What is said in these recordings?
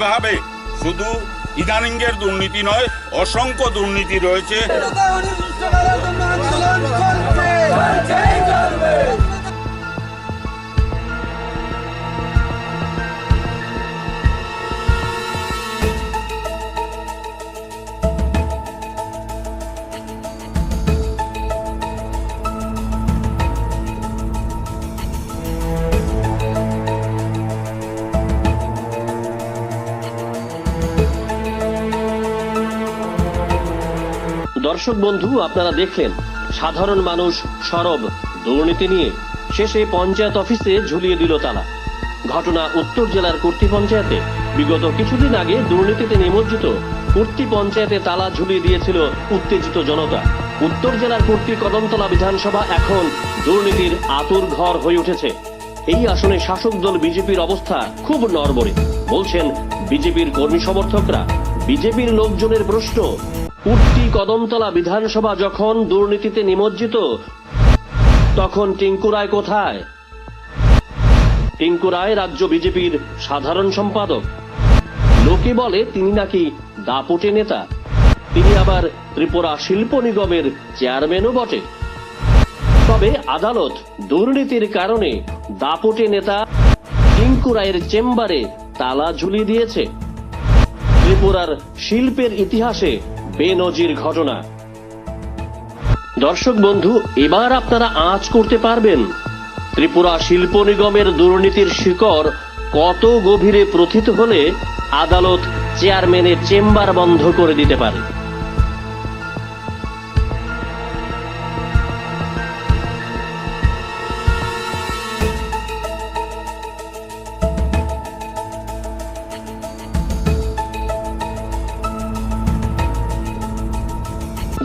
এভাবে শুধু ইদানিংয়ের দুর্নীতি নয়, অসংখ্য দুর্নীতি রয়েছে। দর্শক বন্ধু, আপনারা দেখলেন সাধারণ মানুষ সরব দুর্নীতি নিয়ে, শেষে পঞ্চায়েত অফিসে ঝুলিয়ে দিল তালা। ঘটনা উত্তর জেলার কুর্তি পঞ্চায়েতে। বিগত কিছুদিন আগে দুর্নীতিতে নিমজ্জিত কুর্তি পঞ্চায়েতে তালা ঝুলিয়ে দিয়েছিল উত্তেজিত জনতা। উত্তর জেলার কুর্তি কদমতলা বিধানসভা এখন দুর্নীতির আতুর ঘর হয়ে উঠেছে। এই আসনে শাসক দল বিজেপির অবস্থা খুব নড়বড়ে, বলছেন বিজেপির কর্মী সমর্থকরা। বিজেপির লোকজনের প্রশ্ন, কুর্তি কদমতলা বিধানসভা যখন দুর্নীতিতে নিমজ্জিত, তখন টিঙ্কু রায় কোথায়? টিঙ্কু রায় রাজ্য বিজেপির সাধারণ সম্পাদক। লোকে বলে তিনি নাকি দাপুটে নেতা, তিনি আবার ত্রিপুরা শিল্প নিগমের চেয়ারম্যানও বটে। তবে আদালত দুর্নীতির কারণে দাপুটে নেতা টিঙ্কু রায়ের চেম্বারে তালা ঝুলিয়ে দিয়েছে। ত্রিপুরার শিল্পের ইতিহাসে বেনজির ঘটনা। দর্শক বন্ধু, এবার আপনারা আঁচ করতে পারবেন ত্রিপুরা শিল্প নিগমের দুর্নীতির শিকড় কত গভীরে প্রথিত হলে আদালত চেয়ারম্যানের চেম্বার বন্ধ করে দিতে পারে।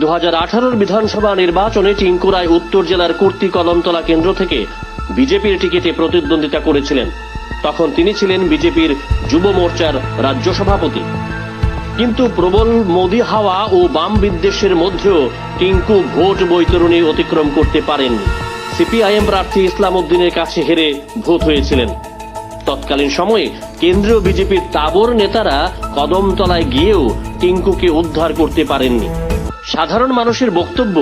2018 বিধানসভা নির্বাচনে টিঙ্কু রায় উত্তর জেলার কুর্তি কদমতলা কেন্দ্র থেকে বিজেপির টিকিটে প্রতিদ্বন্দ্বিতা করেছিলেন। তখন তিনি ছিলেন বিজেপির যুব মোর্চার রাজ্য সভাপতি। কিন্তু প্রবল মোদি হাওয়া ও বাম বিদ্বেষের মধ্যেও টিঙ্কু ভোট বৈতরণী অতিক্রম করতে পারেননি। সিপিআইএম প্রার্থী ইসলাম উদ্দিনের কাছে হেরে ভোট হয়েছিলেন। তৎকালীন সময়ে কেন্দ্রীয় বিজেপির তাবর নেতারা কদমতলায় গিয়েও টিঙ্কুকে উদ্ধার করতে পারেননি। সাধারণ মানুষের বক্তব্য,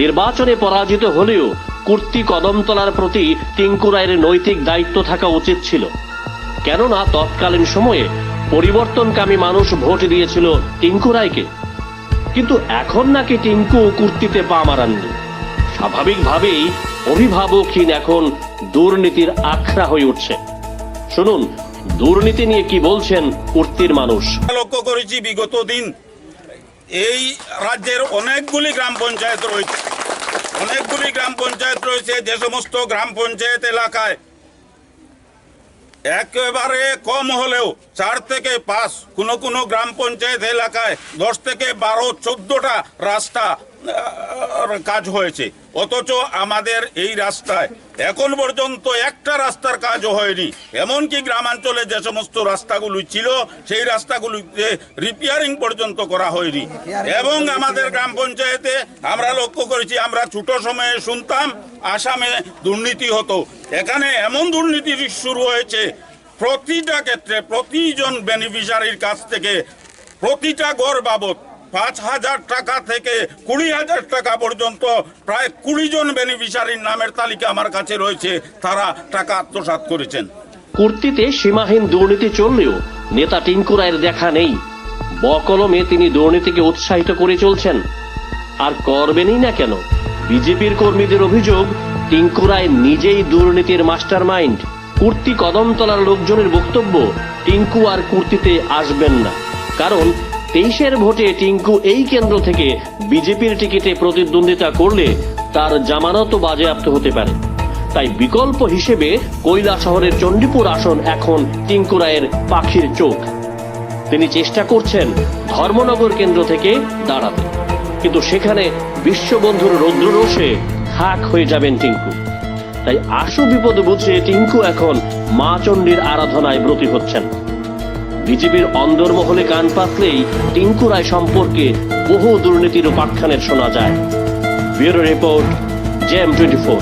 নির্বাচনে পরাজিত হলেও কুর্তি কদমতলার প্রতি টিঙ্কু রায়ের নৈতিক দায়িত্ব থাকা উচিত ছিল। কেননা তৎকালীন সময়ে পরিবর্তনকামী মানুষ ভোট দিয়েছিল টিঙ্কু রায়কে। কিন্তু এখন নাকি টিঙ্কু কুর্তিতে পা মারাননি। স্বাভাবিকভাবেই অভিভাবকহীন এখন দুর্নীতির আখড়া হয়ে উঠছে। শুনুন দুর্নীতি নিয়ে কি বলছেন কুর্তির মানুষ। লক্ষ্য করেছি বিগত দিন এই রাজ্যের অনেকগুলি গ্রাম পঞ্চায়েত রয়েছে, যে সমস্ত গ্রাম পঞ্চায়েত এলাকায় একেবারে কম হলেও 4 থেকে 5, কোনো গ্রাম পঞ্চায়েত এলাকায় 10 থেকে 12, 14টা রাস্তা কাজ হয়েছে। অথচ আমাদের এই রাস্তায় এখন পর্যন্ত একটা রাস্তার কাজও হয়নি। এমনকি গ্রামাঞ্চলে যে সমস্ত রাস্তাগুলি ছিল সেই রাস্তাগুলিতে রিপেয়ারিং পর্যন্ত করা হয়নি। এবং আমাদের গ্রাম পঞ্চায়েতে আমরা লক্ষ্য করেছি, আমরা ছোট সময়ে শুনতাম আসামে দুর্নীতি হতো। এখানে এমন দুর্নীতি শুরু হয়েছে, প্রতিটা ক্ষেত্রে প্রতিজন বেনিফিশিয়ারির কাছ থেকে প্রতিটা গড় বাবদ 5,000 টাকা থেকে 20,000 টাকা পর্যন্ত প্রায় 20 জন বেনিফিশিয়ারির নামের তালিকা আমার কাছে রয়েছে, তারা টাকা আত্মসাৎ করেছেন। কুর্তিতে সীমাহীন দুর্নীতি চললেও নেতা টিঙ্কু রায়ের দেখা নেই। বকলমে তিনি দুর্নীতিকে উৎসাহিত করে চলছেন। আর করবেনই না কেন? বিজেপির কর্মীদের অভিযোগ, টিঙ্কু রায় নিজেই দুর্নীতির মাস্টার মাইন্ড। কুর্তি কদমতলার লোকজনের বক্তব্য, টিঙ্কু আর কুর্তিতে আসবেন না, কারণ 23-এর ভোটে টিঙ্কু এই কেন্দ্র থেকে বিজেপির টিকিটে প্রতিদ্বন্দ্বিতা করলে তার জামানত বাজেয়াপ্ত হতে পারে। তাই বিকল্প হিসেবে কৈলাসহরের চণ্ডীপুর আসন এখন টিঙ্কু রায়ের পাখির চোখ। তিনি চেষ্টা করছেন ধর্মনগর কেন্দ্র থেকে দাঁড়াতে, কিন্তু সেখানে বিশ্ববন্ধুর রৌদ্ররোষে খাক হয়ে যাবেন টিঙ্কু। তাই আশু বিপদ বুঝে টিঙ্কু এখন মা চণ্ডীর আরাধনায় ব্রতী হচ্ছেন। বিজেপির অন্দরমহলে কান পাতলেই টিঙ্কু রায় সম্পর্কে বহু দুর্নীতির উপাখ্যানের শোনা যায়। Bureau report, JM24।